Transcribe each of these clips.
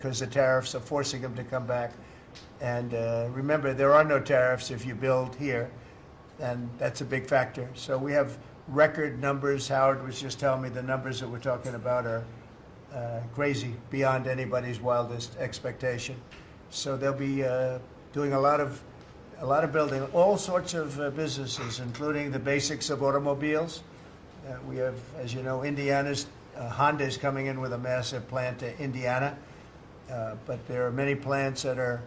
because the tariffs are forcing them to come back. And remember, there are no tariffs if you build here, and that's a big factor. So we have record numbers. Howard was just telling me the numbers that we're talking about are crazy, beyond anybody's wildest expectation. So they'll be doing a lot of building, all sorts of businesses, including the basics of automobiles. We have, as you know, Honda is coming in with a massive plant to Indiana, but there are many plants that are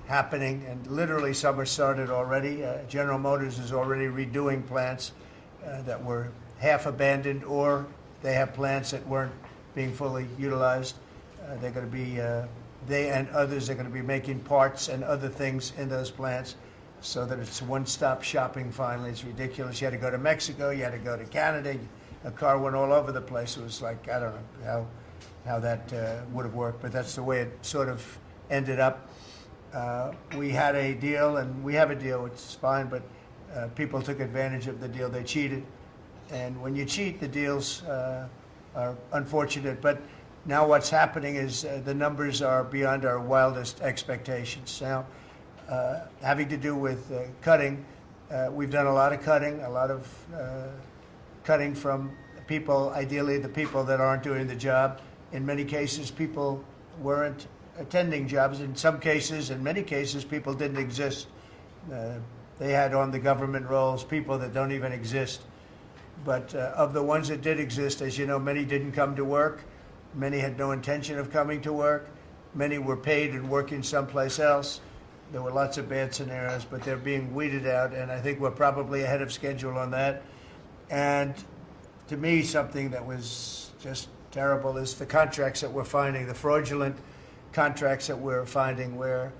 happening, and literally some are started already. General Motors is already redoing plants that were half abandoned, or they have plants that weren't being fully utilized. They're going to be, they and others are going to be making parts and other things in those plants so that it's one-stop shopping finally. It's ridiculous. You had to go to Mexico, you had to go to Canada, a car went all over the place. It was like, I don't know how that would have worked, but that's the way it sort of ended up. We had a deal, and we have a deal, which is fine, but people took advantage of the deal. They cheated. And when you cheat, the deals are unfortunate. But now what's happening is the numbers are beyond our wildest expectations. Now, having to do with cutting, we've done a lot of cutting from people, ideally the people that aren't doing the job. In many cases, people weren't attending jobs. In some cases, in many cases, people didn't exist. They had on the government rolls people that don't even exist. But of the ones that did exist, as you know, many didn't come to work. Many had no intention of coming to work. Many were paid and working someplace else. There were lots of bad scenarios, but they're being weeded out, and I think we're probably ahead of schedule on that. And to me, something that was just terrible is the contracts that we're finding, the fraudulent contracts that we're finding, where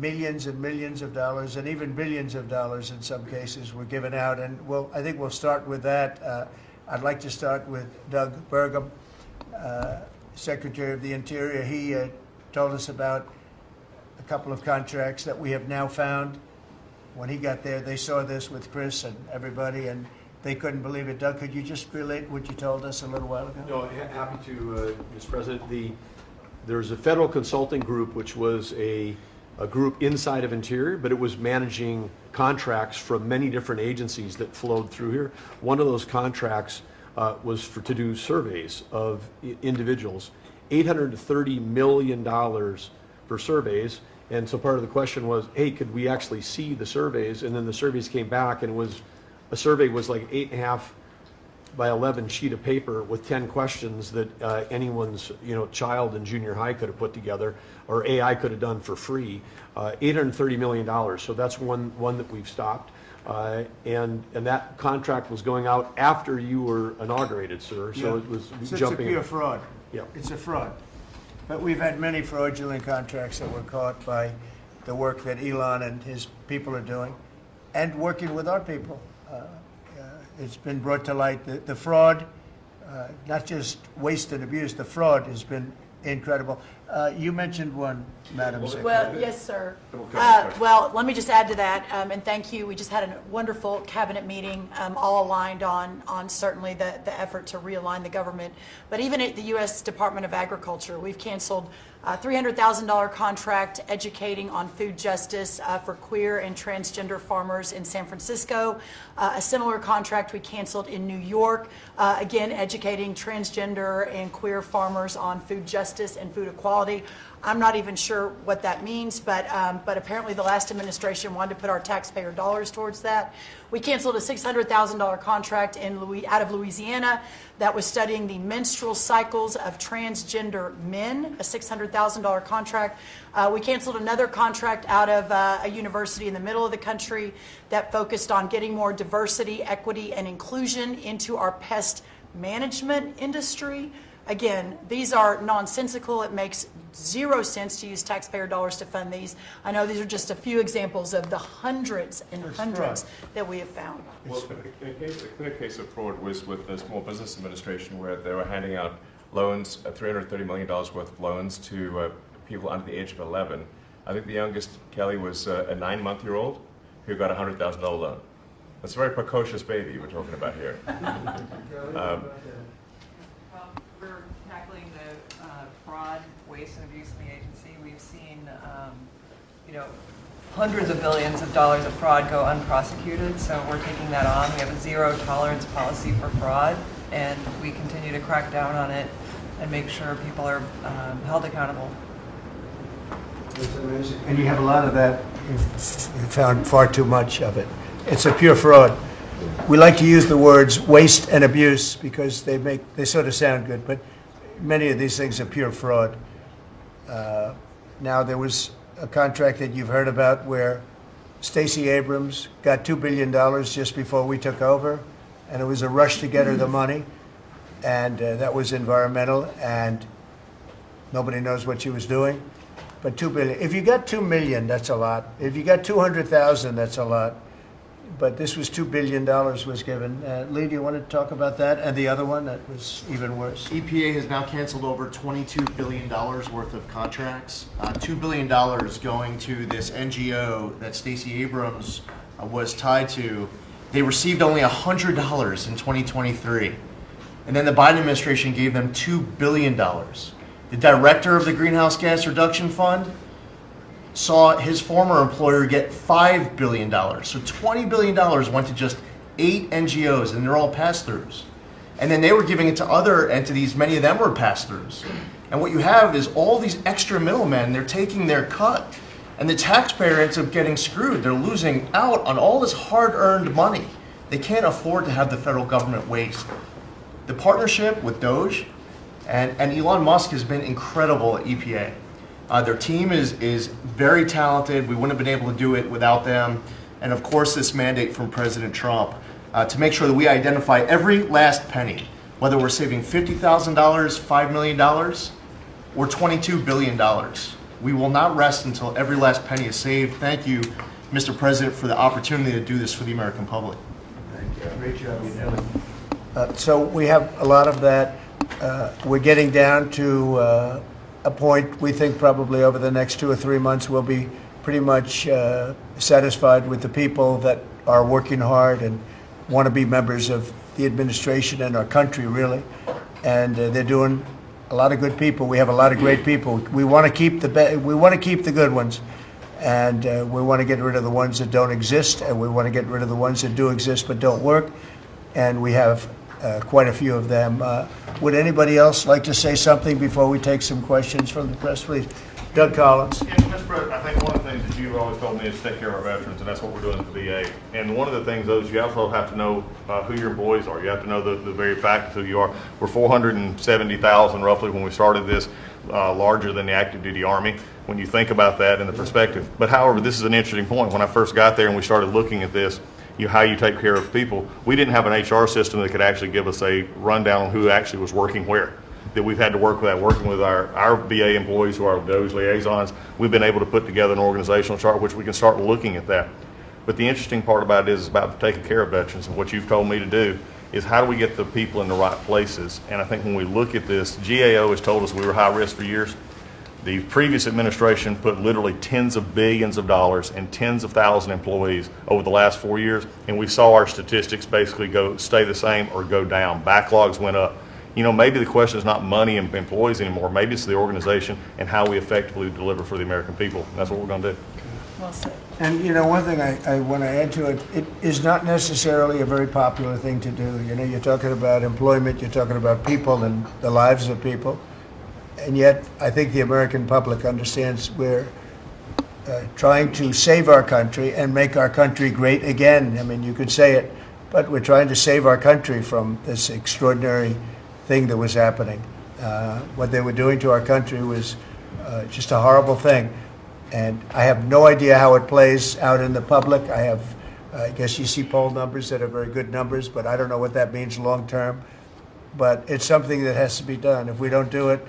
millions and millions of dollars and even billions of dollars in some cases were given out. And I think we'll start with that. I'd like to start with Doug Burgum, Secretary of the Interior. He told us about a couple of contracts that we have now found. When he got there, they saw this with Chris and everybody, and they couldn't believe it. Doug, could you just relate what you told us a little while ago? No, happy to, Mr. President. There's a federal consulting group, which was a group inside of Interior, but it was managing contracts from many different agencies that flowed through here. One of those contracts was to do surveys of individuals, $830 million for surveys. And so part of the question was, hey, could we actually see the surveys? And then the surveys came back, and a survey was like 8.5 by 11 sheet of paper with 10 questions that anyone's child in junior high could have put together, or AI could have done for free. $830 million. So that's one that we've stopped. And that contract was going out after you were inaugurated, sir. So yeah. it was so jumping. It's a pure fraud. Yeah. It's a fraud. But we've had many fraudulent contracts that were caught by the work that Elon and his people are doing, and working with our people. It's been brought to light. The fraud, not just waste and abuse, the fraud has been incredible. You mentioned one, Madam Secretary. Well, yes, sir. Well, let me just add to that, and thank you. We just had a wonderful cabinet meeting, all aligned on certainly the effort to realign the government. But even at the U.S. Department of Agriculture, we've canceled a $300,000 contract educating on food justice for queer and transgender farmers in San Francisco. A similar contract we canceled in New York, again, educating transgender and queer farmers on food justice and food equality. I'm not even sure what that means, but apparently the last administration wanted to put our taxpayer dollars towards that. We canceled a $600,000 contract out of Louisiana that was studying the menstrual cycles of transgender men, a $600,000 contract. We canceled another contract out of a university in the middle of the country that focused on getting more diversity, equity, and inclusion into our pest management industry. Again, these are nonsensical. It makes zero sense to use taxpayer dollars to fund these. I know these are just a few examples of the hundreds and hundreds that we have found. Well, a clear case of fraud was with the Small Business Administration, where they were handing out loans, $330 million worth of loans to people under the age of 11. I think the youngest, Kelly, was a 9-month-old who got a $100,000 loan. That's a very precocious baby we're talking about here. We're tackling the fraud waste and abuse in the agency. We've seen, hundreds of billions of dollars of fraud go unprosecuted, so we're taking that on. We have a zero tolerance policy for fraud, and we continue to crack down on it and make sure people are held accountable. It's amazing. And you have a lot of that. You've found far too much of it. It's a pure fraud. We like to use the words waste and abuse because they sort of sound good, but many of these things are pure fraud. Now, there was a contract that you've heard about where Stacey Abrams got $2 billion just before we took over, and it was a rush to get her the money, and that was environmental, and nobody knows what she was doing. But $2 billion. If you got $2 million, that's a lot. If you got 200,000, that's a lot. But this was $2 billion was given. Lee, do you want to talk about that? And the other one that was even worse? EPA has now canceled over $22 billion worth of contracts. $2 billion going to this NGO that Stacey Abrams was tied to. They received only $100 in 2023. And then the Biden administration gave them $2 billion. The director of the Greenhouse Gas Reduction Fund saw his former employer get $5 billion. So $20 billion went to just 8 NGOs, and they're all pass-throughs. And then they were giving it to other entities, many of them were pass-throughs. And what you have is all these extra middlemen, they're taking their cut. And the taxpayer ends up getting screwed. They're losing out on all this hard-earned money. They can't afford to have the federal government waste. The partnership with Doge and Elon Musk has been incredible at EPA. Their team is very talented. We wouldn't have been able to do it without them. And of course, this mandate from President Trump to make sure that we identify every last penny, whether we're saving $50,000, $5 million, or $22 billion. We will not rest until every last penny is saved. Thank you, Mr. President, for the opportunity to do this for the American public. Thank you. Great job you're doing. So we have a lot of that. We're getting down to a point we think probably over the next 2 or 3 months we'll be pretty much satisfied with the people that are working hard and want to be members of the administration and our country, really. And they're doing a lot of good people. We have a lot of great people. We want to keep the good ones, and we want to get rid of the ones that don't exist, and we want to get rid of the ones that do exist but don't work. And we have quite a few of them. Would anybody else like to say something before we take some questions from the press, please? Doug Collins. Yeah, Mr. President, I think one of the things that you've always told me is take care of our veterans, and that's what we're doing at the VA. And one of the things, though, is you also have to know who your employees are. You have to know the very fact of who you are. We're 470,000 roughly when we started this, larger than the active duty Army, when you think about that in the perspective. But however, this is an interesting point. When I first got there and we started looking at this, how you take care of people, we didn't have an HR system that could actually give us a rundown on who actually was working where. That we've had to work with that, working with our VA employees who are those liaisons. We've been able to put together an organizational chart which we can start looking at that. But the interesting part about it is about taking care of veterans, and what you've told me to do is how do we get the people in the right places. And I think when we look at this, GAO has told us we were high risk for years. The previous administration put literally tens of billions of dollars and tens of thousands of employees over the last 4 years, and we saw our statistics basically stay the same or go down. Backlogs went up. Maybe the question is not money and employees anymore. Maybe it's the organization and how we effectively deliver for the American people. And that's what we're going to do. Well said. And one thing I want to add to it, it is not necessarily a very popular thing to do. You're talking about employment, you're talking about people and the lives of people. And yet, I think the American public understands we're trying to save our country and make our country great again. I mean, you could say it, but we're trying to save our country from this extraordinary thing that was happening. What they were doing to our country was just a horrible thing. And I have no idea how it plays out in the public. I guess you see poll numbers that are very good numbers, but I don't know what that means long term. But it's something that has to be done. If we don't do it,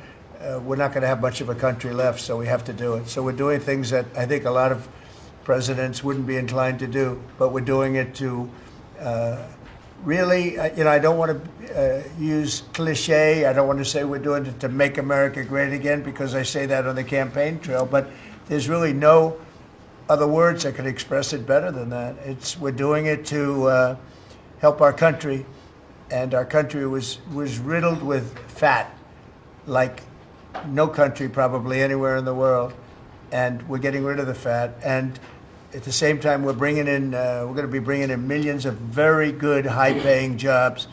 we're not going to have much of a country left, so we have to do it. So we're doing things that I think a lot of presidents wouldn't be inclined to do, but we're doing it to really, I don't want to use cliche. I don't want to say we're doing it to make America great again, because I say that on the campaign trail, but there's really no other words that could express it better than that. We're doing it to help our country, and our country was riddled with fat, like no country probably anywhere in the world, and we're getting rid of the fat. And at the same time, we're bringing in, we're going to be bringing in millions of very good, high-paying jobs,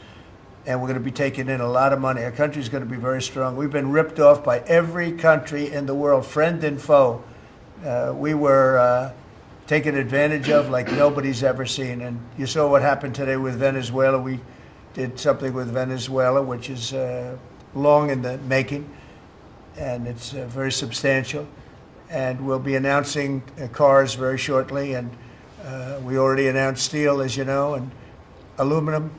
and we're going to be taking in a lot of money. Our country's going to be very strong. We've been ripped off by every country in the world, friend and foe. We were taken advantage of like nobody's ever seen. And you saw what happened today with Venezuela. We did something with Venezuela, which is long in the making, and it's very substantial. And we'll be announcing cars very shortly, and we already announced steel, as you know, and aluminum.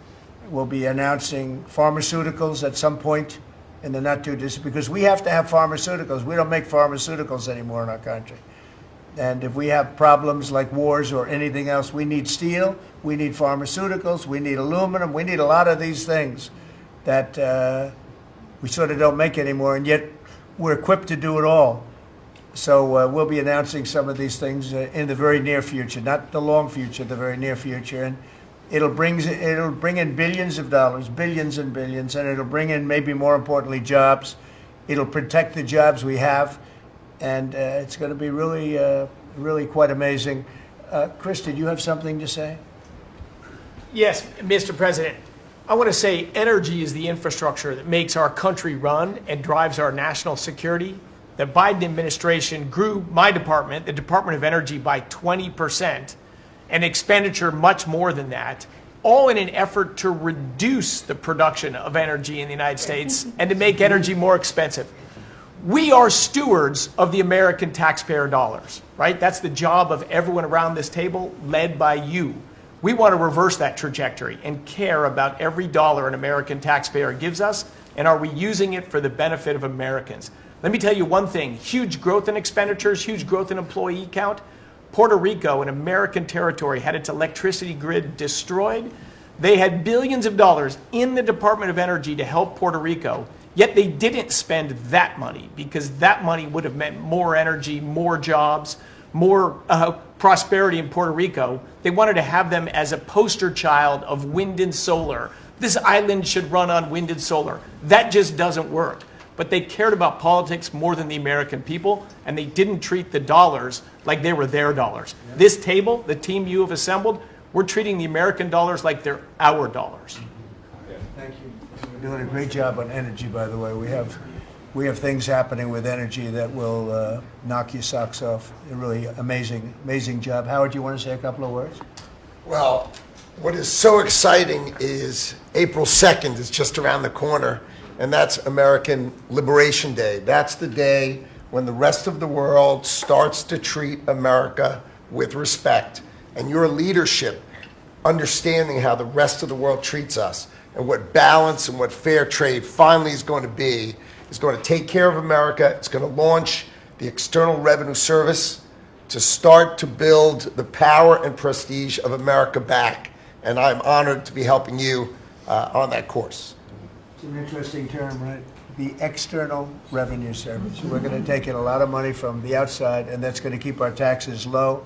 We'll be announcing pharmaceuticals at some point in the not too distant, because we have to have pharmaceuticals. We don't make pharmaceuticals anymore in our country. And if we have problems like wars or anything else, we need steel, we need pharmaceuticals, we need aluminum, we need a lot of these things that we sort of don't make anymore, and yet we're equipped to do it all. So we'll be announcing some of these things in the very near future, not the long future, the very near future. And it'll bring in billions of dollars, billions and billions, and it'll bring in, maybe more importantly, jobs. It'll protect the jobs we have, and it's going to be really, really quite amazing. Chris, did you have something to say? Yes, Mr. President. I want to say energy is the infrastructure that makes our country run and drives our national security. The Biden administration grew my department, the Department of Energy, by 20%, and expenditure much more than that, all in an effort to reduce the production of energy in the United States and to make energy more expensive. We are stewards of the American taxpayer dollars, right? That's the job of everyone around this table, led by you. We want to reverse that trajectory and care about every dollar an American taxpayer gives us, and are we using it for the benefit of Americans? Let me tell you one thing, huge growth in expenditures, huge growth in employee count. Puerto Rico, an American territory, had its electricity grid destroyed. They had billions of dollars in the Department of Energy to help Puerto Rico, yet they didn't spend that money, because that money would have meant more energy, more jobs, more prosperity in Puerto Rico. They wanted to have them as a poster child of wind and solar. This island should run on wind and solar. That just doesn't work. But they cared about politics more than the American people, and they didn't treat the dollars like they were their dollars. Yeah. This table, the team you have assembled, we're treating the American dollars like they're our dollars. Yeah. Thank you. We're doing a great job on energy, by the way. We have things happening with energy that will knock your socks off. A really amazing job. Howard, you want to say a couple of words? Well, what is so exciting is April 2nd is just around the corner, and that's American Liberation Day. That's the day when the rest of the world starts to treat America with respect. And your leadership, understanding how the rest of the world treats us and what balance and what fair trade finally is going to be, is going to take care of America. It's going to launch the External Revenue Service to start to build the power and prestige of America back. And I'm honored to be helping you on that course. It's an interesting term, right? The External Revenue Service. We're going to take in a lot of money from the outside, and that's going to keep our taxes low,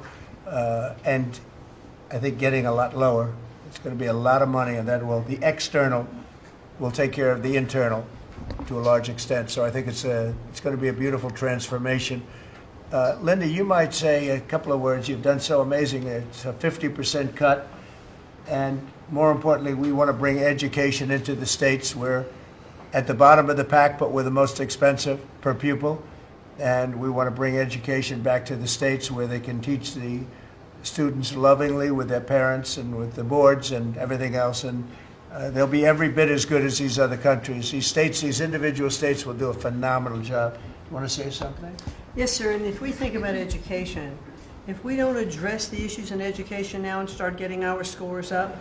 and I think getting a lot lower. It's going to be a lot of money, and the external will take care of the internal to a large extent. So I think it's going to be a beautiful transformation. Linda, you might say a couple of words. You've done so amazing. It's a 50% cut, and more importantly, we want to bring education into the states. We're at the bottom of the pack, but we're the most expensive per pupil, and we want to bring education back to the states where they can teach the students lovingly with their parents and with the boards and everything else, and they'll be every bit as good as these other countries. These individual states will do a phenomenal job. You want to say something? Yes, sir, and if we think about education, if we don't address the issues in education now and start getting our scores up,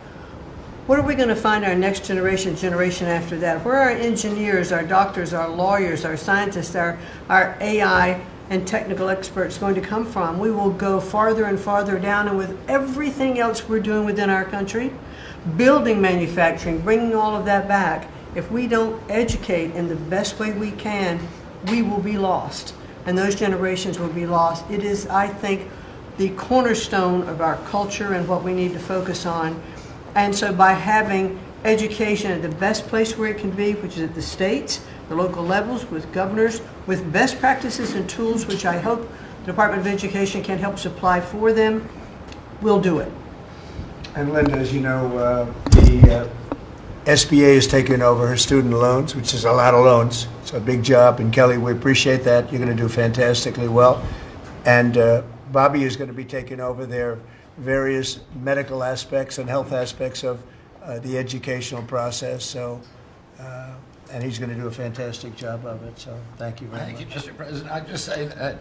what are we going to find our next generation after that? Where are our engineers, our doctors, our lawyers, our scientists, our AI and technical experts going to come from? We will go farther and farther down, and with everything else we're doing within our country, building manufacturing, bringing all of that back, if we don't educate in the best way we can, we will be lost, and those generations will be lost. It is, I think, the cornerstone of our culture and what we need to focus on. And so by having education at the best place where it can be, which is at the states, the local levels, with governors, with best practices and tools, which I hope the Department of Education can help supply for them, we'll do it. And Linda, as you know, the SBA has taken over her student loans, which is a lot of loans. It's a big job, and Kelly, we appreciate that. You're going to do fantastically well. And Bobby is going to be taking over their various medical aspects and health aspects of the educational process. So, and he's going to do a fantastic job of it. So, thank you very much. Thank you, Mr. President. I just say that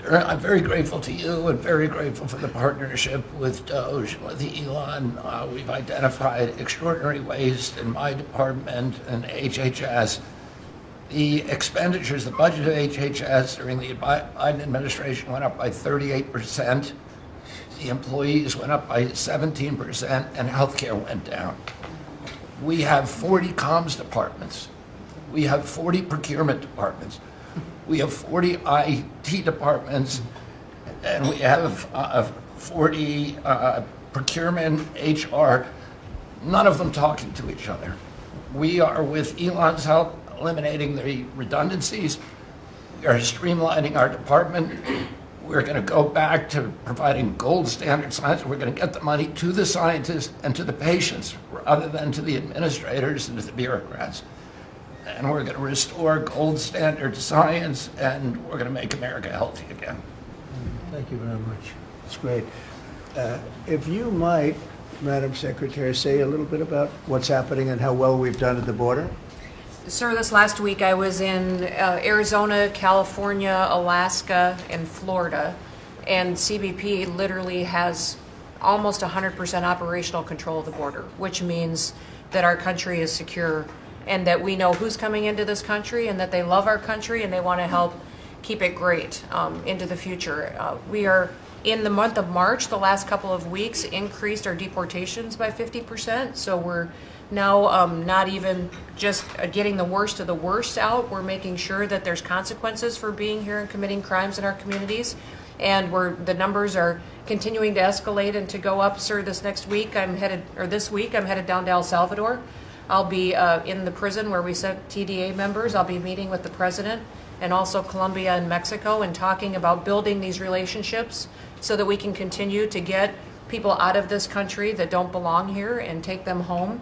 I'm very grateful to you and very grateful for the partnership with Doge, with Elon. We've identified extraordinary waste in my department and HHS. The expenditures, the budget of HHS during the Biden administration went up by 38%. The employees went up by 17%, and healthcare went down. We have 40 comms departments. We have 40 procurement departments. We have 40 IT departments, and we have 40 procurement, HR, none of them talking to each other. We are, with Elon's help, eliminating the redundancies. We are streamlining our department. We're going to go back to providing gold standard science. We're going to get the money to the scientists and to the patients rather than to the administrators and to the bureaucrats. And we're going to restore gold standard science, and we're going to make America healthy again. Thank you very much. It's great. If you might, Madam Secretary, say a little bit about what's happening and how well we've done at the border. Sir, this last week I was in Arizona, California, Alaska, and Florida, and CBP literally has almost 100% operational control of the border, which means that our country is secure and that we know who's coming into this country and that they love our country and they want to help keep it great into the future. We are, in the month of March, the last couple of weeks, increased our deportations by 50%, so we're now not even just getting the worst of the worst out. We're making sure that there's consequences for being here and committing crimes in our communities, and the numbers are continuing to escalate and to go up. Sir, this week I'm headed down to El Salvador. I'll be in the prison where we sent TDA members. I'll be meeting with the president and also Colombia and Mexico and talking about building these relationships so that we can continue to get people out of this country that don't belong here and take them home.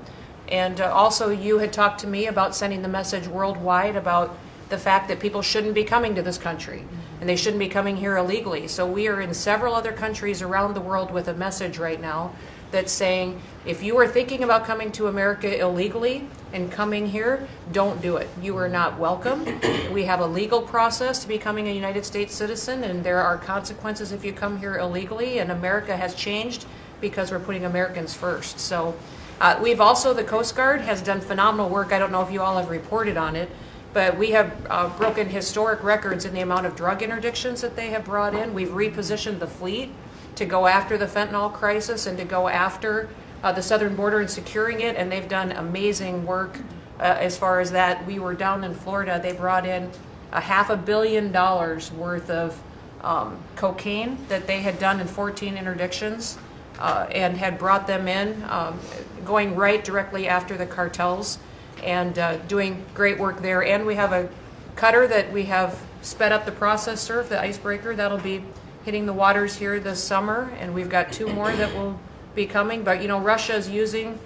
And also, you had talked to me about sending the message worldwide about the fact that people shouldn't be coming to this country and they shouldn't be coming here illegally. So we are in several other countries around the world with a message right now that's saying, if you are thinking about coming to America illegally and coming here, don't do it. You are not welcome. We have a legal process to becoming a United States citizen, and there are consequences if you come here illegally, and America has changed because we're putting Americans first. So we've also, the Coast Guard has done phenomenal work. I don't know if you all have reported on it, but we have broken historic records in the amount of drug interdictions that they have brought in. We've repositioned the fleet to go after the fentanyl crisis and to go after the southern border and securing it, and they've done amazing work as far as that. We were down in Florida. They brought in $500 million worth of cocaine that they had done in 14 interdictions and had brought them in, going right directly after the cartels and doing great work there. And we have a cutter that we have sped up the process, sir, the icebreaker. That'll be hitting the waters here this summer, and we've got 2 more that will be coming. But, you know, Russia is using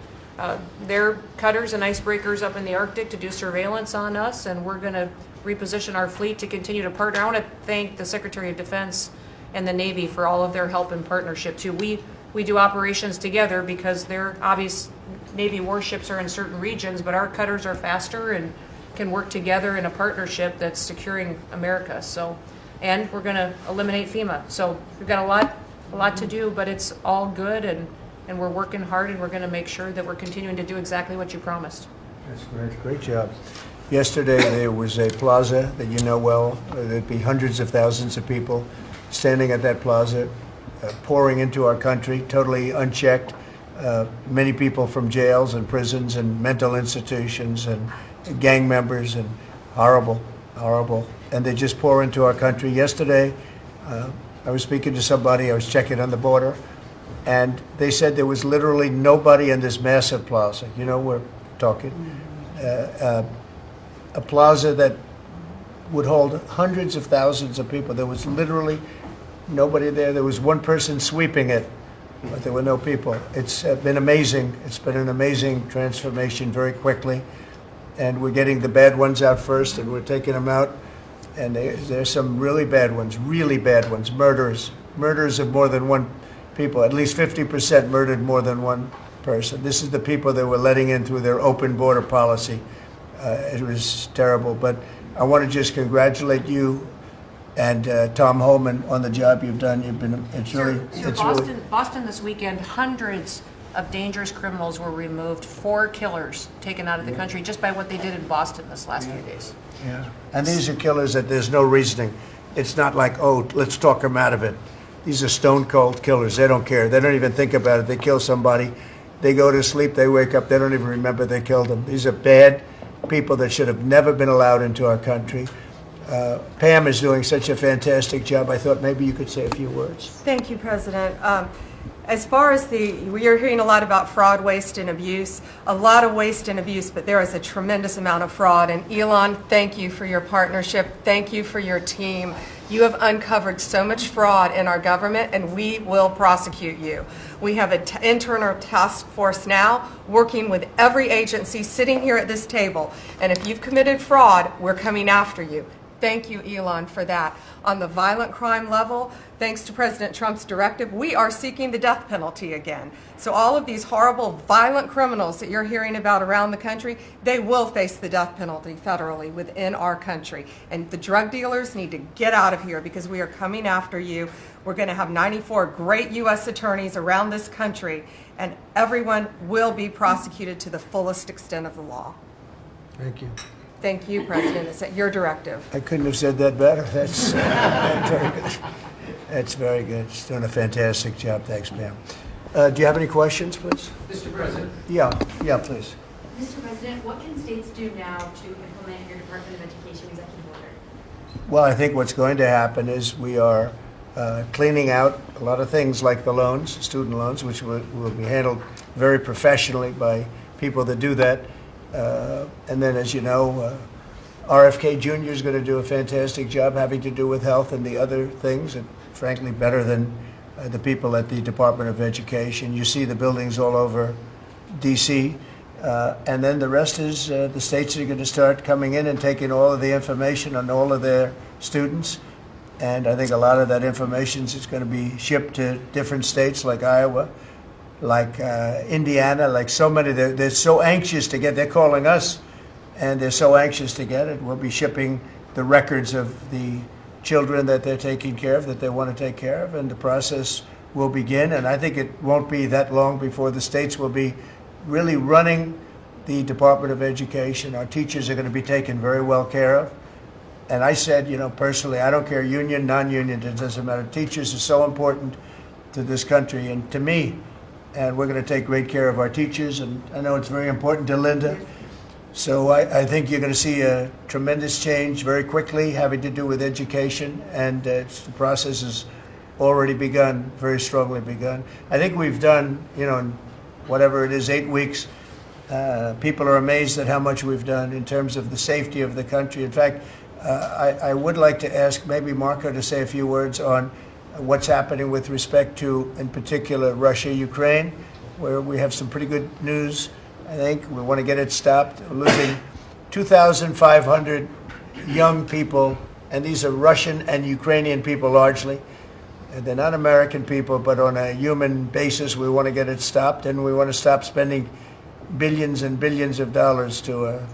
their cutters and icebreakers up in the Arctic to do surveillance on us, and we're going to reposition our fleet to continue to partner. I want to thank the Secretary of Defense and the Navy for all of their help and partnership, too. We do operations together because their obvious Navy warships are in certain regions, but our cutters are faster and can work together in a partnership that's securing America. So, and we're going to eliminate FEMA. So we've got a lot to do, but it's all good, and we're working hard, and we're going to make sure that we're continuing to do exactly what you promised. That's great. Great job. Yesterday, there was a plaza that you know well. There'd be hundreds of thousands of people standing at that plaza, pouring into our country, totally unchecked. Many people from jails and prisons and mental institutions and gang members, and horrible. And they just pour into our country. Yesterday, I was speaking to somebody, I was checking on the border, and they said there was literally nobody in this massive plaza. You know, we're talking. a plaza that would hold hundreds of thousands of people. There was literally nobody there. There was one person sweeping it, but there were no people. It's been amazing. It's been an amazing transformation very quickly. And we're getting the bad ones out first, and we're taking them out. And there's some really bad ones, murderers of more than one people. At least 50% murdered more than one person. This is the people that we're letting in through their open border policy. It was terrible. But I want to just congratulate you and Tom Holman on the job you've done. Boston this weekend, hundreds of dangerous criminals were removed, 4 killers taken out of the country just by what they did in Boston this last few days. Yeah. And these are killers that there's no reasoning. It's not like, oh, let's talk them out of it. These are stone cold killers. They don't care. They don't even think about it. They kill somebody. They go to sleep. They wake up. They don't even remember they killed them. These are bad people that should have never been allowed into our country. Pam is doing such a fantastic job. I thought maybe you could say a few words. Thank you, President. As far as we are hearing a lot about fraud, waste, and abuse, a lot of waste and abuse, but there is a tremendous amount of fraud. And Elon, thank you for your partnership. Thank you for your team. You have uncovered so much fraud in our government, and we will prosecute you. We have an internal task force now working with every agency sitting here at this table. And if you've committed fraud, we're coming after you. Thank you, Elon, for that. On the violent crime level, thanks to President Trump's directive, we are seeking the death penalty again. So all of these horrible, violent criminals that you're hearing about around the country, they will face the death penalty federally within our country. And the drug dealers need to get out of here because we are coming after you. We're going to have 94 great U.S. attorneys around this country, and everyone will be prosecuted to the fullest extent of the law. Thank you. Thank you, President. It's at your directive. I couldn't have said that better. That's very good. That's very good. She's doing a fantastic job. Thanks, Pam. Do you have any questions, please? Mr. President. Yeah, please. Mr. President, what can states do now to implement your Department of Education executive order? Well, I think what's going to happen is we are cleaning out a lot of things like the loans, student loans, which will be handled very professionally by people that do that. And then, as you know, RFK Jr. is going to do a fantastic job having to do with health and the other things, and frankly, better than the people at the Department of Education. You see the buildings all over D.C., and then the rest is the states are going to start coming in and taking all of the information on all of their students. And I think a lot of that information is going to be shipped to different states like Iowa, like Indiana, like so many. They're so anxious to get, they're calling us, and they're so anxious to get it. We'll be shipping the records of the children that they're taking care of, that they want to take care of, and the process will begin. And I think it won't be that long before the states will be really running the Department of Education. Our teachers are going to be taken very well care of. And I said, personally, I don't care union, non-union, it doesn't matter. Teachers are so important to this country and to me. And we're going to take great care of our teachers, and I know it's very important to Linda. So I think you're going to see a tremendous change very quickly having to do with education, and the process has already begun, very strongly begun. I think we've done, in whatever it is, 8 weeks, people are amazed at how much we've done in terms of the safety of the country. In fact, I would like to ask maybe Marco to say a few words on what's happening with respect to, in particular, Russia, Ukraine, where we have some pretty good news. I think we want to get it stopped. We're losing 2,500 young people, and these are Russian and Ukrainian people largely. And they're not American people, but on a human basis, we want to get it stopped, and we want to stop spending billions and billions of dollars to a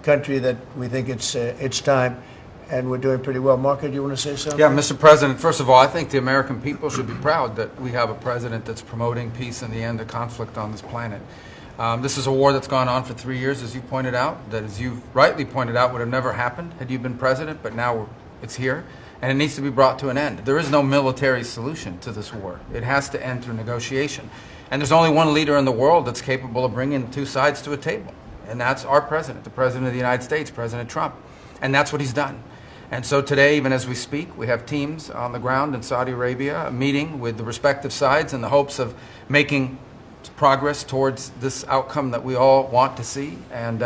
country that we think it's time. And we're doing pretty well. Marco, do you want to say something? Yeah, Mr. President, first of all, I think the American people should be proud that we have a president that's promoting peace and the end of conflict on this planet. This is a war that's gone on for 3 years, as you pointed out, that, as you rightly pointed out, would have never happened had you been president, but now it's here, and it needs to be brought to an end. There is no military solution to this war. It has to end through negotiation. And there's only one leader in the world that's capable of bringing two sides to a table, and that's our president, the President of the United States, President Trump. And that's what he's done. And so today, even as we speak, we have teams on the ground in Saudi Arabia meeting with the respective sides in the hopes of making progress towards this outcome that we all want to see. And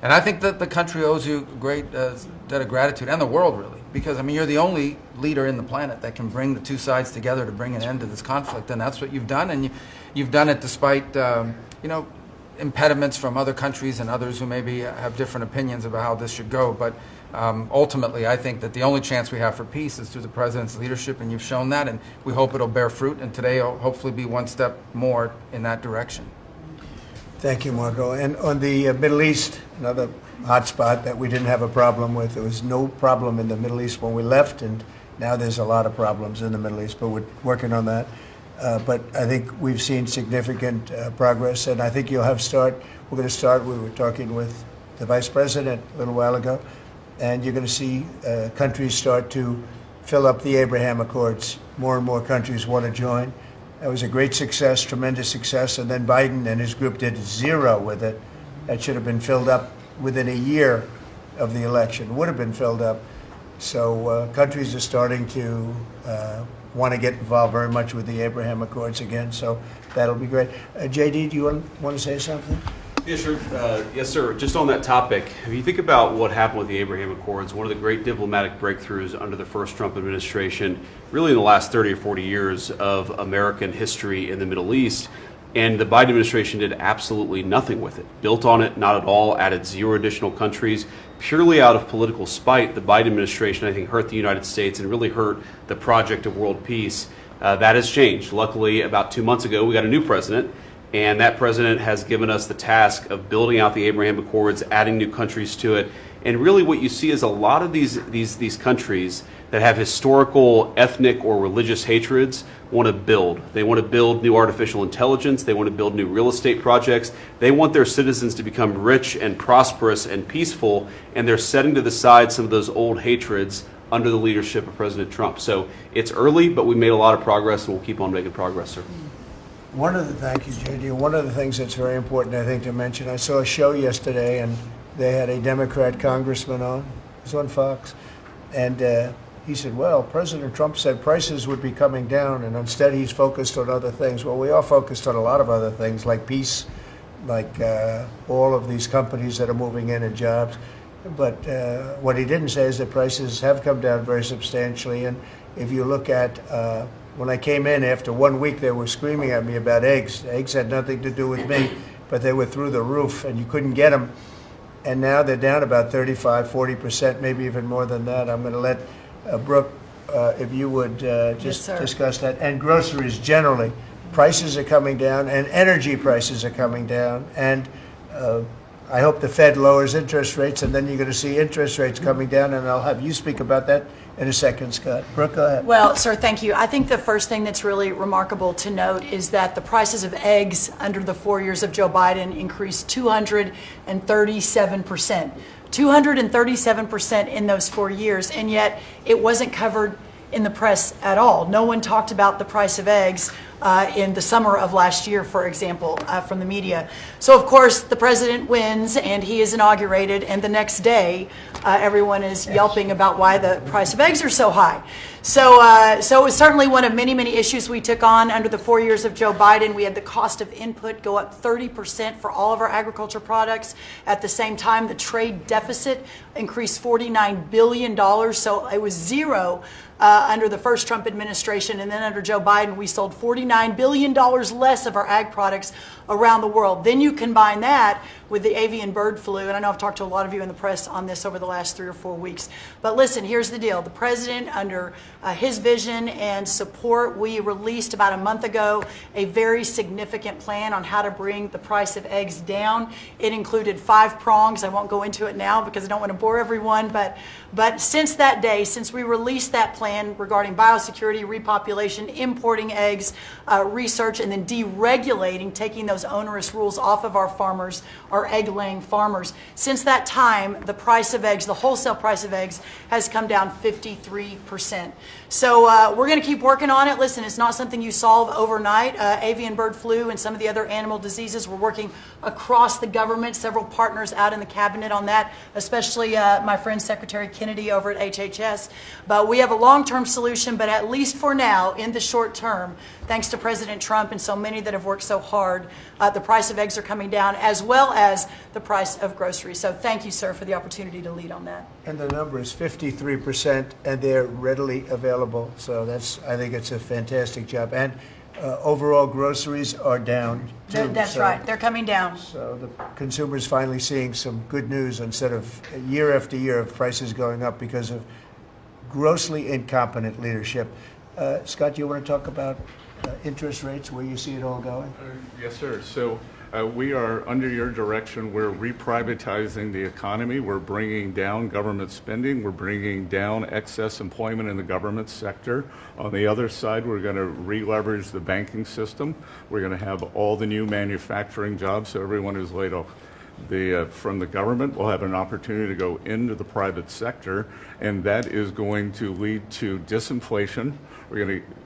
And I think that the country owes you a great debt of gratitude, and the world really, because I mean you're the only leader in the planet that can bring the two sides together to bring an end to this conflict, and that's what you've done, and you've done it despite impediments from other countries and others who maybe have different opinions about how this should go. But ultimately, I think that the only chance we have for peace is through the president's leadership, and you've shown that, and we hope it'll bear fruit, and today will hopefully be one step more in that direction. Thank you, Marco. And on the Middle East, another hot spot that we didn't have a problem with. There was no problem in the Middle East when we left, and now there's a lot of problems in the Middle East, but we're working on that. But I think we've seen significant progress, and I think you'll have we're going to start, we were talking with the Vice President a little while ago, and you're going to see countries start to fill up the Abraham Accords. More and more countries want to join. That was a great success, tremendous success, and then Biden and his group did zero with it. That should have been filled up within a year of the election, would have been filled up. So countries are starting to want to get involved very much with the Abraham Accords again, so that'll be great. JD, do you want to say something? Yeah, sure. Yes, sir. Just on that topic, if you think about what happened with the Abraham Accords, one of the great diplomatic breakthroughs under the first Trump administration, really in the last 30 or 40 years of American history in the Middle East, and the Biden administration did absolutely nothing with it. Built on it, not at all, added 0 additional countries. Purely out of political spite, the Biden administration, I think, hurt the United States and really hurt the project of world peace. That has changed. Luckily, about 2 months ago, we got a new president, and that president has given us the task of building out the Abraham Accords, adding new countries to it. And really what you see is a lot of these countries that have historical, ethnic, or religious hatreds want to build. They want to build new artificial intelligence. They want to build new real estate projects. They want their citizens to become rich and prosperous and peaceful, and they're setting to the side some of those old hatreds under the leadership of President Trump. So it's early, but we made a lot of progress, and we'll keep on making progress, sir. Thank you, JD. One of the things that's very important, I think, to mention, I saw a show yesterday, and they had a Democrat congressman on. It was on Fox. And he said, well, President Trump said prices would be coming down, and instead he's focused on other things. Well, we are focused on a lot of other things, like peace, like all of these companies that are moving in and jobs. But what he didn't say is that prices have come down very substantially. And if you look at when I came in after 1 week, they were screaming at me about eggs. Eggs had nothing to do with me, but they were through the roof, and you couldn't get them. And now they're down about 35, 40%, maybe even more than that. I'm going to let Brooke, if you would just discuss that. And groceries generally, prices are coming down, and energy prices are coming down. And I hope the Fed lowers interest rates, and then you're going to see interest rates coming down, and I'll have you speak about that in a second, Scott. Brooke, go ahead. Well, sir, thank you. I think the first thing that's really remarkable to note is that the prices of eggs under the 4 years of Joe Biden increased 237%. 237% in those 4 years, and yet it wasn't covered in the press at all. No one talked about the price of eggs in the summer of last year, for example, from the media. So, of course, the president wins, and he is inaugurated, and the next day, everyone is yelping about why the price of eggs are so high. So it was certainly one of many, many issues we took on under the 4 years of Joe Biden. We had the cost of input go up 30% for all of our agriculture products. At the same time, the trade deficit increased $49 billion. So it was zero under the first Trump administration. And then under Joe Biden, we sold $49 billion less of our ag products around the world. Then you combine that with the avian bird flu, and I know I've talked to a lot of you in the press on this over the last 3 or 4 weeks. But listen, here's the deal. The president, under his vision and support, we released about a month ago a very significant plan on how to bring the price of eggs down. It included 5 prongs. I won't go into it now because I don't want to bore everyone, but since that day, since we released that plan regarding biosecurity, repopulation, importing eggs, research, and then deregulating, taking those onerous rules off of our farmers, our egg-laying farmers. Since that time, the price of eggs, the wholesale price of eggs, has come down 53%. So we're going to keep working on it. Listen, it's not something you solve overnight. Avian bird flu and some of the other animal diseases, we're working across the government, several partners out in the cabinet on that, especially my friend Secretary Kennedy over at HHS. But we have a long-term solution, but at least for now, in the short term, thanks to to President Trump and so many that have worked so hard, the price of eggs are coming down, as well as the price of groceries. So thank you, sir, for the opportunity to lead on that. And the number is 53%, and they're readily available. So I think it's a fantastic job. And overall, groceries are down, too. That's right. They're coming down. So the consumer's finally seeing some good news instead of year after year of prices going up because of grossly incompetent leadership. Scott, you want to talk about interest rates, where you see it all going? Yes, sir. So we are, under your direction, we're reprivatizing the economy. We're bringing down government spending. We're bringing down excess employment in the government sector. On the other side, we're going to re-leverage the banking system. We're going to have all the new manufacturing jobs, so everyone who's laid off from the government will have an opportunity to go into the private sector, and that is going to lead to disinflation.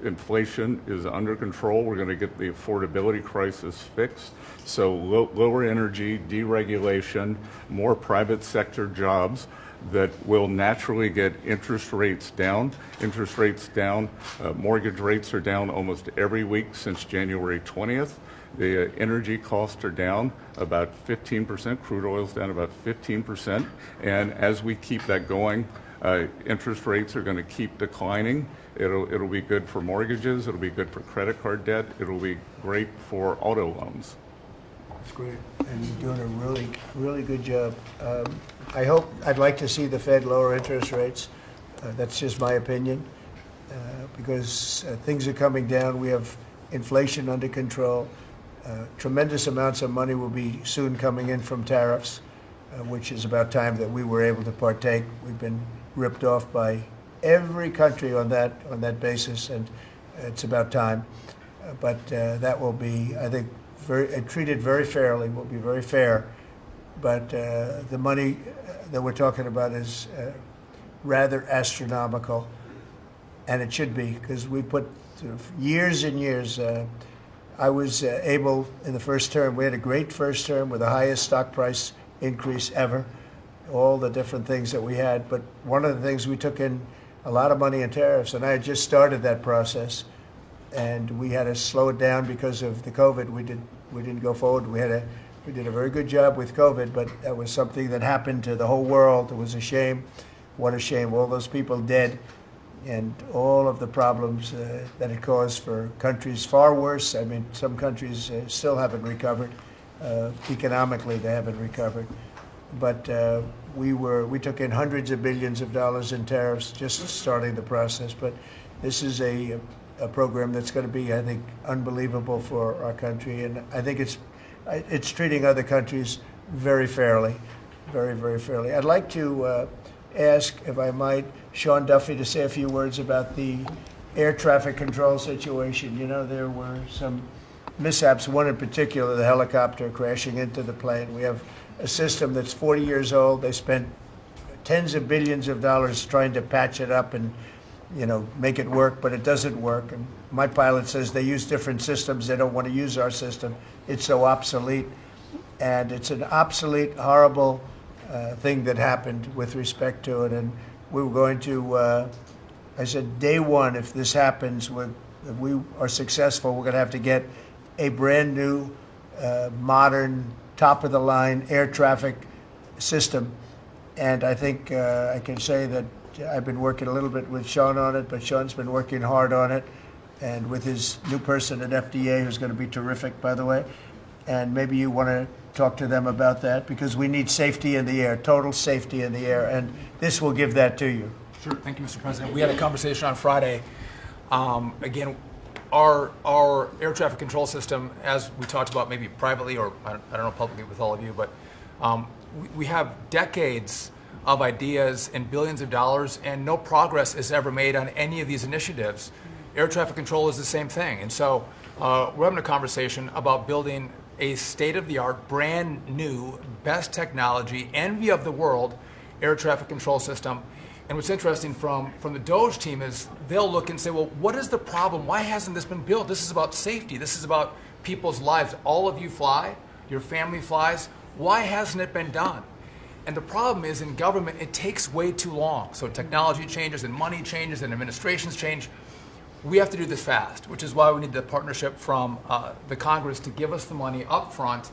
Inflation is under control. We're going to get the affordability crisis fixed. So lower energy, deregulation, more private sector jobs that will naturally get interest rates down. Interest rates down. Mortgage rates are down almost every week since January 20th. The energy costs are down about 15%. Crude oil's down about 15%. And as we keep that going, interest rates are going to keep declining. It'll be good for mortgages. It'll be good for credit card debt. It'll be great for auto loans. That's great. And you're doing a really good job. I'd like to see the Fed lower interest rates. That's just my opinion, because things are coming down. We have inflation under control. Tremendous amounts of money will be soon coming in from tariffs, which is about time that we were able to partake. We've been ripped off by every country on that basis, and it's about time. But that will be, I think, treated very fairly. Will be very fair. But the money that we're talking about is rather astronomical, and it should be, because we put years and years. I was able, in the first term, we had a great first term with the highest stock price increase ever, all the different things that we had. But one of the things, we took in a lot of money in tariffs, and I had just started that process, and we had to slow it down because of the COVID. We didn't go forward. We did a very good job with COVID, but that was something that happened to the whole world. It was a shame. What a shame. All those people dead, and all of the problems that it caused for countries far worse. I mean, some countries still haven't recovered. Economically, they haven't recovered. But we took in hundreds of billions of dollars in tariffs just starting the process. But this is a program that's going to be, I think, unbelievable for our country. And I think it's treating other countries very fairly, very, very fairly. I'd like to ask, if I might, Sean Duffy to say a few words about the air traffic control situation. You know, there were some mishaps, one in particular, the helicopter crashing into the plane. We have a system that's 40 years old. They spent tens of billions of dollars trying to patch it up and, you know, make it work, but it doesn't work. And my pilot says they use different systems. They don't want to use our system. It's so obsolete. And it's an obsolete, horrible thing that happened with respect to it. And we were going to, I said, day one, if this happens, if we are successful, we're going to have to get a brand new, modern, top-of-the-line air traffic system. And I think I can say that I've been working a little bit with Sean on it, but Sean's been working hard on it, and with his new person at FDA, who's going to be terrific, by the way. And maybe you want to talk to them about that, because we need safety in the air, total safety in the air, and this will give that to you. Sure. Thank you, Mr. President. We had a conversation on Friday. Again, our air traffic control system, as we talked about maybe privately or I don't know publicly with all of you, but we have decades of ideas and billions of dollars, and no progress is ever made on any of these initiatives. Air traffic control is the same thing. And so we're having a conversation about building a state-of-the-art, brand new, best technology, envy of the world air traffic control system. And what's interesting from the DOGE team is they'll look and say, well, what is the problem? Why hasn't this been built? This is about safety. This is about people's lives. All of you fly. Your family flies. Why hasn't it been done? And the problem is, in government, it takes way too long. So technology changes and money changes and administrations change. we have to do this fast, which is why we need the partnership from the Congress to give us the money up front.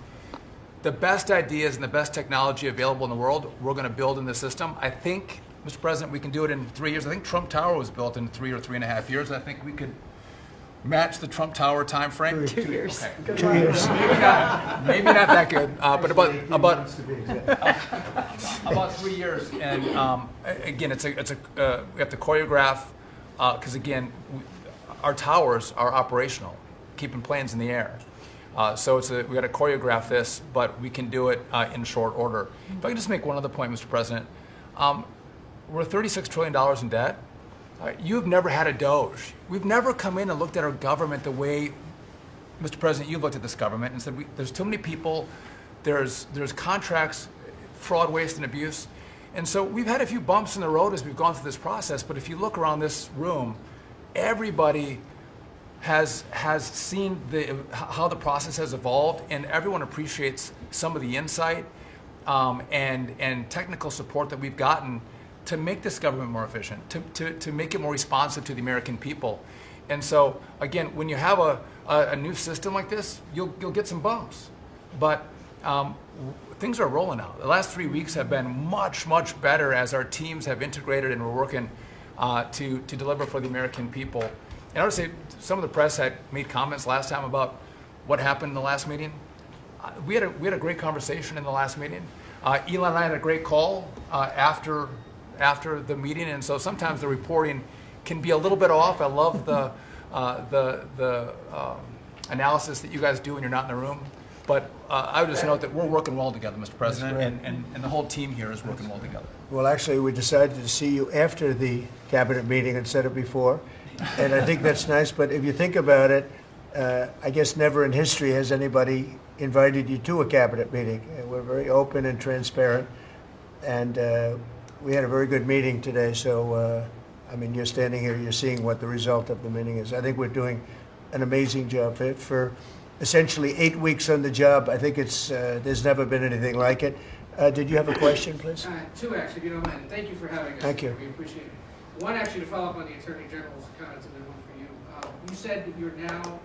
The best ideas and the best technology available in the world, we're going to build in the system. I think, Mr. President, we can do it in 3 years. I think Trump Tower was built in 3 or 3.5 years. I think we could match the Trump Tower time frame. 2 years. Okay. 2 years. Maybe not that good, but about 3 years. And again, it's a we have to choreograph because again, our towers are operational, keeping planes in the air. So we got to choreograph this, but we can do it in short order. If I can just make one other point, Mr. President, we're $36 trillion in debt. You've never had a Doge. We've never come in and looked at our government the way, Mr. President, you've looked at this government and said, there's too many people, there's contracts, fraud, waste, and abuse. And so we've had a few bumps in the road as we've gone through this process, but if you look around this room, everybody has seen how the process has evolved, and everyone appreciates some of the insight and technical support that we've gotten to make this government more efficient, to make it more responsive to the American people. And so, again, when you have a new system like this, you'll get some bumps. But things are rolling out. The last 3 weeks have been much, much better as our teams have integrated and we're working to deliver for the American people. And I would say some of the press had made comments last time about what happened in the last meeting. We had a great conversation in the last meeting. Elon and I had a great call after the meeting, and so sometimes the reporting can be a little bit off. I love the analysis that you guys do when you're not in the room. But I would just note that we're working well together, Mr. President, and the whole team here is working well together. Well, actually, we decided to see you after the cabinet meeting instead of before, and I think that's nice. But if you think about it, I guess never in history has anybody invited you to a cabinet meeting. We're very open and transparent, and we had a very good meeting today. So, I mean, you're standing here, you're seeing what the result of the meeting is. I think we're doing an amazing job for essentially 8 weeks on the job. I think it's there's never been anything like it. Did you have a question, please? Two, actually, if you don't mind. Thank you for having us. Thank you. We appreciate it. One, actually, to follow up on the Attorney General's comments, and then one for you. You said that you're now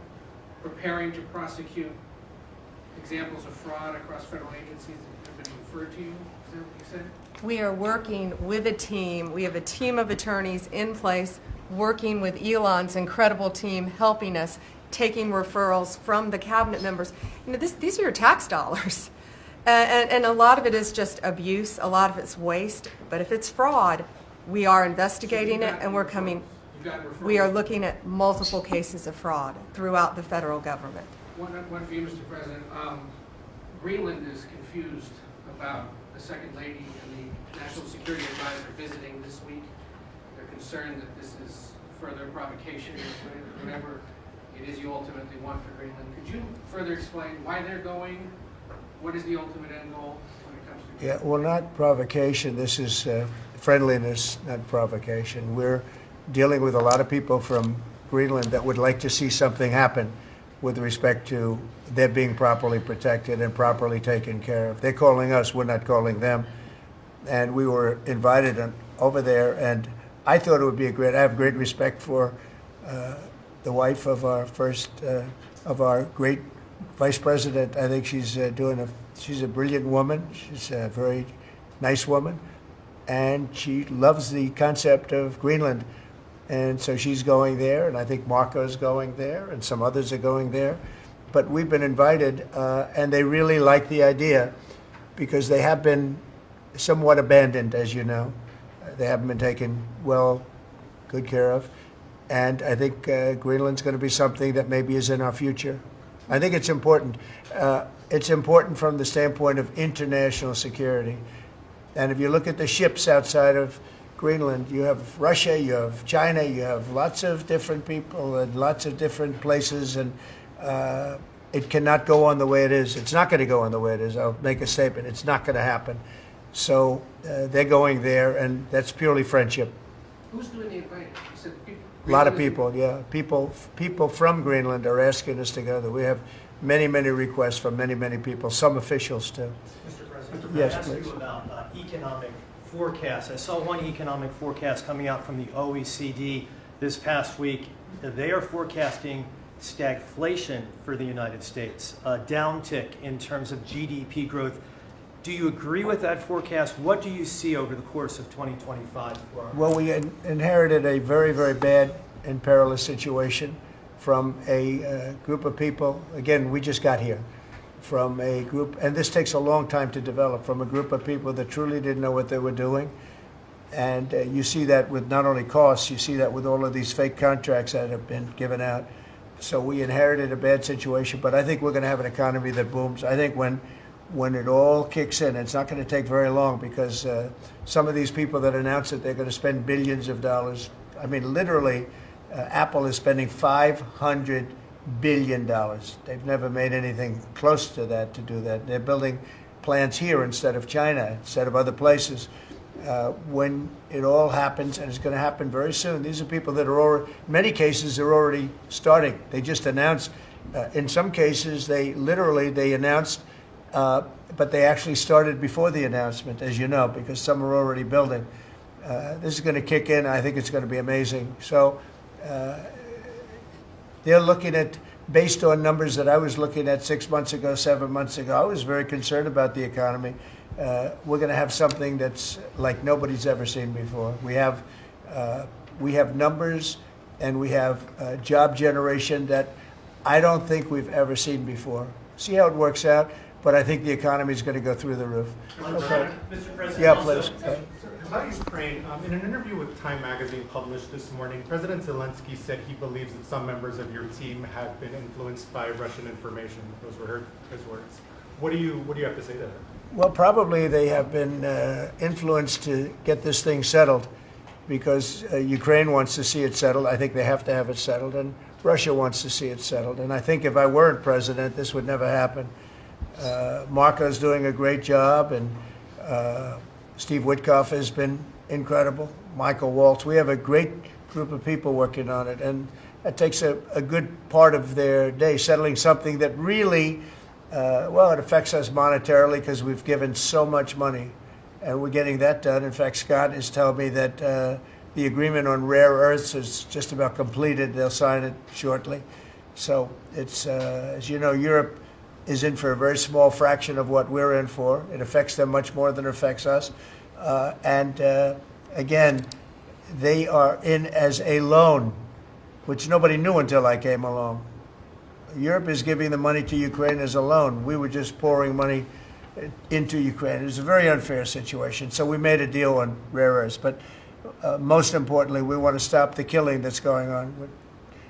preparing to prosecute examples of fraud across federal agencies that have been referred to you. Is that what you said? We are working with a team. We have a team of attorneys in place working with Elon's incredible team, helping us, taking referrals from the cabinet members. You know, these are your tax dollars. And a lot of it is just abuse, a lot of it's waste. But if it's fraud, we are investigating it, and we're coming. We are looking at multiple cases of fraud throughout the federal government. One for you, Mr. President. Greenland is confused about the Second Lady and the National Security Advisor visiting this week. They're concerned that this is further provocation, whatever it is you ultimately want for Greenland. Could you further explain why they're going? What is the ultimate end goal when it comes to Greenland? Yeah, well, not provocation. This is friendliness, not provocation. We're dealing with a lot of people from Greenland that would like to see something happen with respect to their being properly protected and properly taken care of. They're calling us, we're not calling them. And we were invited over there, and I thought it would be I have great respect for the wife of our great vice president. I think she's she's a brilliant woman. She's a very nice woman, and she loves the concept of Greenland. And so she's going there, and I think Marco's going there, and some others are going there. But we've been invited, and they really like the idea because they have been somewhat abandoned, as you know. They haven't been taken good care of. And I think Greenland's going to be something that maybe is in our future. I think it's important. It's important from the standpoint of international security. And if you look at the ships outside of Greenland, you have Russia, you have China, you have lots of different people and lots of different places, and it cannot go on the way it is. It's not going to go on the way it is. I'll make a statement. It's not going to happen. So they're going there, and that's purely friendship. Who's doing the inviting? You said people. A lot of people, yeah. People from Greenland are asking us to go there. We have many, many requests from many, many people, some officials too. Mr. President, yes, I ask please. you about economic forecasts. I saw one economic forecast coming out from the OECD this past week, they are forecasting stagflation for the United States, a downtick in terms of GDP growth. Do you agree with that forecast? What do you see over the course of 2025? Well, we inherited a very, very bad and perilous situation from a group of people. Again, we just got here from a group, and this takes a long time to develop, from a group of people that truly didn't know what they were doing. And you see that with not only costs, you see that with all of these fake contracts that have been given out. So we inherited a bad situation, but I think we're going to have an economy that booms. I think when it all kicks in, it's not going to take very long, because some of these people that announce that they're going to spend billions of dollars, I mean, literally, Apple is spending $500 billion. They've never made anything close to that to do that. They're building plants here instead of China, instead of other places. When it all happens, and it's going to happen very soon, these are people that are already, in many cases, they're already starting. They just announced, in some cases, they announced, but they actually started before the announcement, as you know, because some are already building. This is going to kick in. I think it's going to be amazing. So they're looking at, based on numbers that I was looking at 6 months ago, 7 months ago, I was very concerned about the economy. We're going to have something that's like nobody's ever seen before. We have numbers, and we have job generation that I don't think we've ever seen before. See how it works out, but I think the economy is going to go through the roof. Okay. Mr. President, Yeah, please. about Ukraine, in an interview with Time Magazine published this morning, President Zelensky said he believes that some members of your team have been influenced by Russian information. Those were his words. What do you have to say to that? Well, probably they have been influenced to get this thing settled, because Ukraine wants to see it settled. I think they have to have it settled, and Russia wants to see it settled. And I think if I weren't president, this would never happen. Marco's doing a great job, and Steve Witkoff has been incredible. Michael Waltz. We have a great group of people working on it, and that takes a good part of their day, settling something that really, it affects us monetarily because we've given so much money, and we're getting that done. In fact, Scott is telling me that the agreement on rare earths is just about completed. They'll sign it shortly. So it's, as you know, Europe is in for a very small fraction of what we're in for. It affects them much more than it affects us. Again, they are in as a loan, which nobody knew until I came along. Europe is giving the money to Ukraine as a loan. We were just pouring money into Ukraine. It was a very unfair situation. So we made a deal on rare earths. But most importantly, we want to stop the killing that's going on.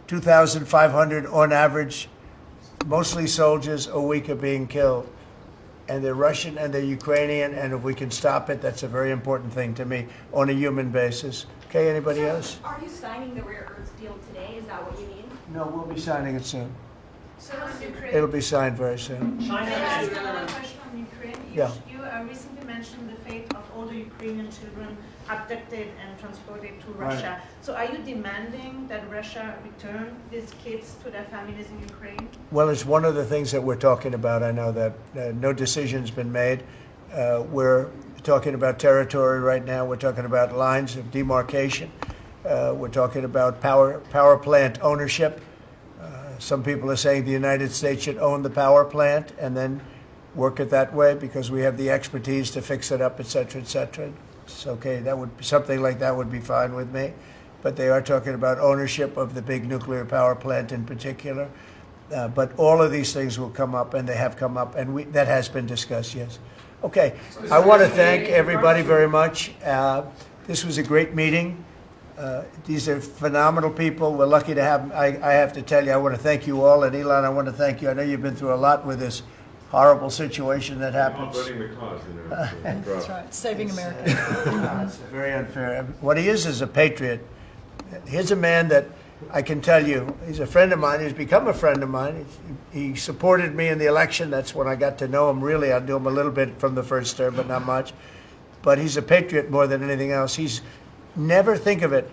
2,500 on average, mostly soldiers, a week are being killed. And they're Russian and they're Ukrainian, and if we can stop it, that's a very important thing to me on a human basis. Okay, anybody else? Are you signing the rare earths deal today? Is that what you mean? No, we'll be signing it soon. So on Ukraine. It'll be signed very soon. Can I ask another question on Ukraine? Yeah. You recently mentioned the fate of all the Ukrainian children abducted and transported to Russia. Right. So are you demanding that Russia return these kids to their families in Ukraine? Well, it's one of the things that we're talking about. I know that no decision's been made. We're talking about territory right now. We're talking about lines of demarcation. We're talking about power plant ownership. Some people are saying the United States should own the power plant and then work it that way because we have the expertise to fix it up, et cetera, et cetera. It's okay. That would something like that would be fine with me. But they are talking about ownership of the big nuclear power plant in particular. But all of these things will come up, and they have come up, and that has been discussed, yes. Okay. I want to thank everybody very much. This was a great meeting. These are phenomenal people. We're lucky to have them. I have to tell you, I want to thank you all. And Elon, I want to thank you. I know you've been through a lot with this horrible situation that happens. That's right. Saving America. It's very unfair. What he is a patriot. Here's a man that I can tell you, he's a friend of mine. He's become a friend of mine. He supported me in the election. That's when I got to know him. Really, I knew him a little bit from the first term, but not much. But he's a patriot more than anything else. He's never think of it.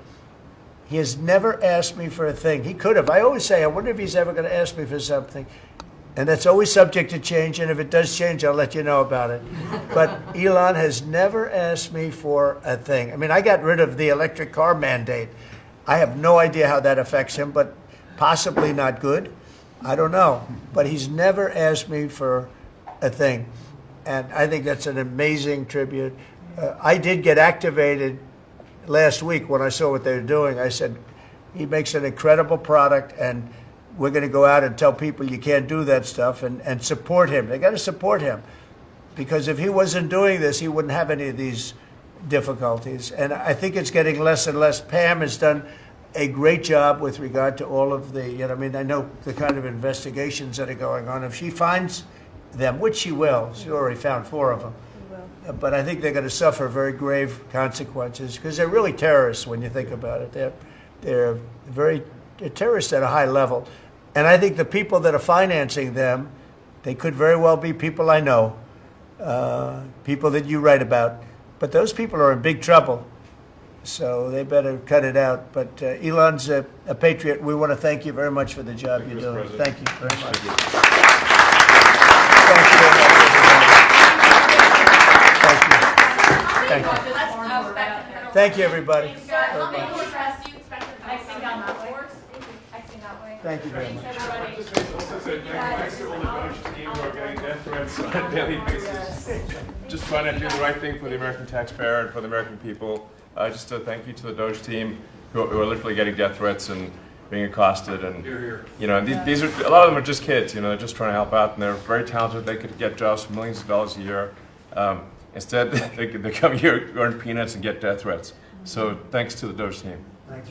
He has never asked me for a thing. He could have. I always say, I wonder if he's ever going to ask me for something. And that's always subject to change. And if it does change, I'll let you know about it. But Elon has never asked me for a thing. I mean, I got rid of the electric car mandate. I have no idea how that affects him, but possibly not good. I don't know. But he's never asked me for a thing. And I think that's an amazing tribute. I did get activated last week when I saw what they were doing. I said, he makes an incredible product, and we're going to go out and tell people you can't do that stuff and support him. They got to support him, because if he wasn't doing this, he wouldn't have any of these difficulties. And I think it's getting less and less. Pam has done a great job with regard to all of the, I mean, I know the kind of investigations that are going on. If she finds them, which she will, she already found 4 of them. But I think they're going to suffer very grave consequences, because they're really terrorists when you think about it. They're terrorists at a high level. And I think the people that are financing them, they could very well be people I know, people that you write about. But those people are in big trouble, so they better cut it out. But Elon's a patriot. We want to thank you very much for the job you're doing. Thank you very much. Thank you very much, everybody. Thank you. Thank you, everybody. How many more drafts do you expect to come? Xing down that way. Xing that way. Thank you very much. Thanks to all the Doge team who are getting death threats on a daily basis. Just trying to do the right thing for the American taxpayer and for the American people. Just a thank you to the Doge team who are literally getting death threats and being accosted. And these are, a lot of them are just kids. They're just trying to help out, and they're very talented. They could get jobs for millions of dollars a year. Instead, they come here, earn peanuts, and get death threats. So thanks to the Doge team. Thanks.